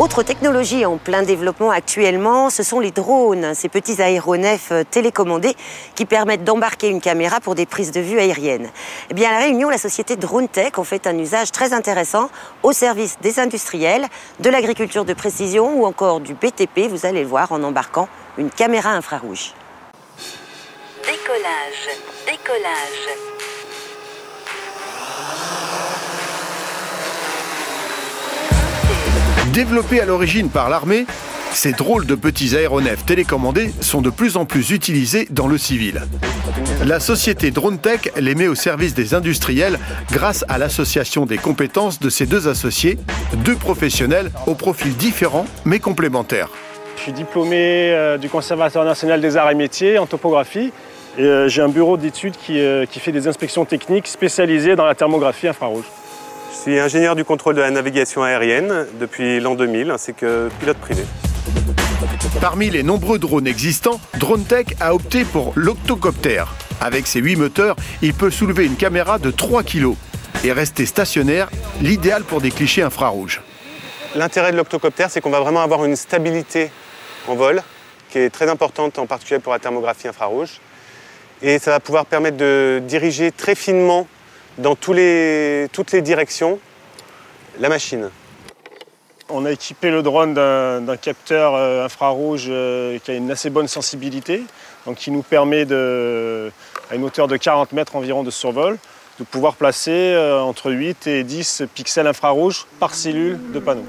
Autre technologie en plein développement actuellement, ce sont les drones, ces petits aéronefs télécommandés qui permettent d'embarquer une caméra pour des prises de vue aériennes. Eh bien, à La Réunion, la société DroneTech en fait un usage très intéressant au service des industriels, de l'agriculture de précision ou encore du BTP, vous allez le voir en embarquant une caméra infrarouge. Décollage. Développés à l'origine par l'armée, ces drôles de petits aéronefs télécommandés sont de plus en plus utilisés dans le civil. La société DroneTech les met au service des industriels grâce à l'association des compétences de ses deux associés, deux professionnels aux profils différents mais complémentaires. Je suis diplômé du Conservatoire national des arts et métiers en topographie et j'ai un bureau d'études qui fait des inspections techniques spécialisées dans la thermographie infrarouge. Je suis ingénieur du contrôle de la navigation aérienne depuis l'an 2000, ainsi que pilote privé. Parmi les nombreux drones existants, DroneTech a opté pour l'octocoptère. Avec ses 8 moteurs, il peut soulever une caméra de 3 kg et rester stationnaire, l'idéal pour des clichés infrarouges. L'intérêt de l'octocoptère, c'est qu'on va vraiment avoir une stabilité en vol, qui est très importante, en particulier pour la thermographie infrarouge. Et ça va pouvoir permettre de diriger très finement dans toutes les directions la machine. On a équipé le drone d'un capteur infrarouge qui a une assez bonne sensibilité, donc qui nous permet, à une hauteur de 40 mètres environ de survol, de pouvoir placer entre 8 et 10 pixels infrarouges par cellule de panneau.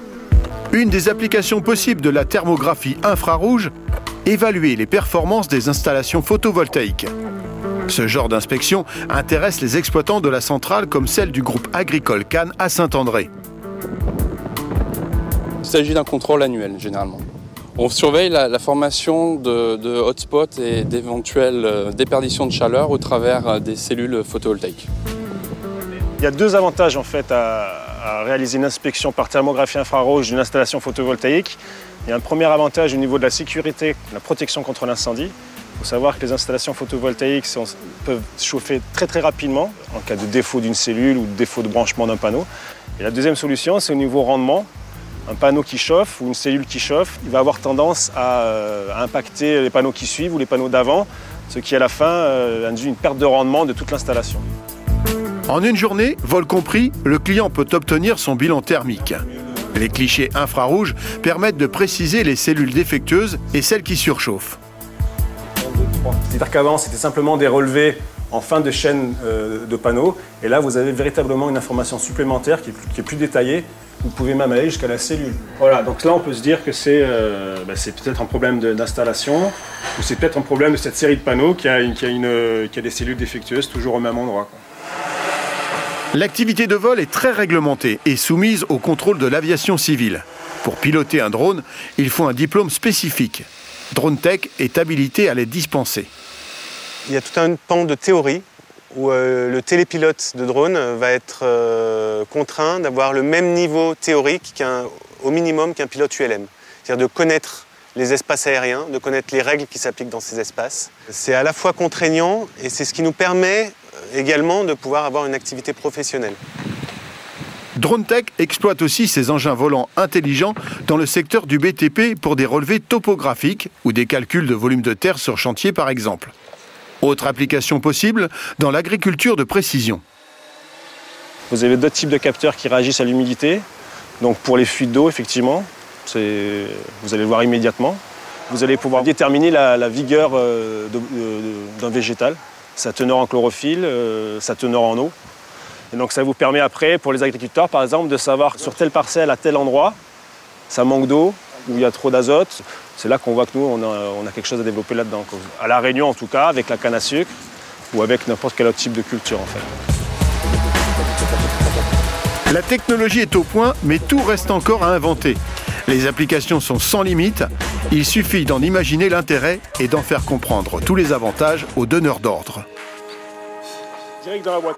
Une des applications possibles de la thermographie infrarouge, évaluer les performances des installations photovoltaïques. Ce genre d'inspection intéresse les exploitants de la centrale comme celle du groupe agricole Cannes à Saint-André. Il s'agit d'un contrôle annuel généralement. On surveille la formation de hotspots et d'éventuelles déperditions de chaleur au travers des cellules photovoltaïques. Il y a deux avantages en fait à réaliser une inspection par thermographie infrarouge d'une installation photovoltaïque. Il y a un premier avantage au niveau de la sécurité, la protection contre l'incendie. Il faut savoir que les installations photovoltaïques peuvent chauffer très rapidement en cas de défaut d'une cellule ou de défaut de branchement d'un panneau. Et la deuxième solution, c'est au niveau rendement. Un panneau qui chauffe ou une cellule qui chauffe, il va avoir tendance à impacter les panneaux qui suivent ou les panneaux d'avant, ce qui à la fin induit une perte de rendement de toute l'installation. En une journée, vol compris, le client peut obtenir son bilan thermique. Les clichés infrarouges permettent de préciser les cellules défectueuses et celles qui surchauffent. C'est-à-dire qu'avant, c'était simplement des relevés en fin de chaîne de panneaux. Et là, vous avez véritablement une information supplémentaire qui est plus détaillée. Vous pouvez même aller jusqu'à la cellule. Voilà, donc là, on peut se dire que c'est peut-être un problème d'installation ou c'est peut-être un problème de cette série de panneaux qui a des cellules défectueuses toujours au même endroit. L'activité de vol est très réglementée et soumise au contrôle de l'aviation civile. Pour piloter un drone, il faut un diplôme spécifique. DroneTech est habilité à les dispenser. Il y a tout un pan de théorie où le télépilote de drone va être contraint d'avoir le même niveau théorique au minimum qu'un pilote ULM. C'est-à-dire de connaître les espaces aériens, de connaître les règles qui s'appliquent dans ces espaces. C'est à la fois contraignant et c'est ce qui nous permet également de pouvoir avoir une activité professionnelle. DroneTech exploite aussi ses engins volants intelligents dans le secteur du BTP pour des relevés topographiques ou des calculs de volume de terre sur chantier par exemple. Autre application possible dans l'agriculture de précision. Vous avez d'autres types de capteurs qui réagissent à l'humidité. Donc pour les fuites d'eau, effectivement, vous allez le voir immédiatement. Vous allez pouvoir déterminer la vigueur d'un végétal, sa teneur en chlorophylle, sa teneur en eau. Et donc ça vous permet après, pour les agriculteurs par exemple, de savoir sur telle parcelle, à tel endroit, ça manque d'eau, ou il y a trop d'azote. C'est là qu'on voit que nous, on a quelque chose à développer là-dedans. À La Réunion en tout cas, avec la canne à sucre, ou avec n'importe quel autre type de culture en fait. La technologie est au point, mais tout reste encore à inventer. Les applications sont sans limite, il suffit d'en imaginer l'intérêt et d'en faire comprendre tous les avantages aux donneurs d'ordre. Direct dans la boîte.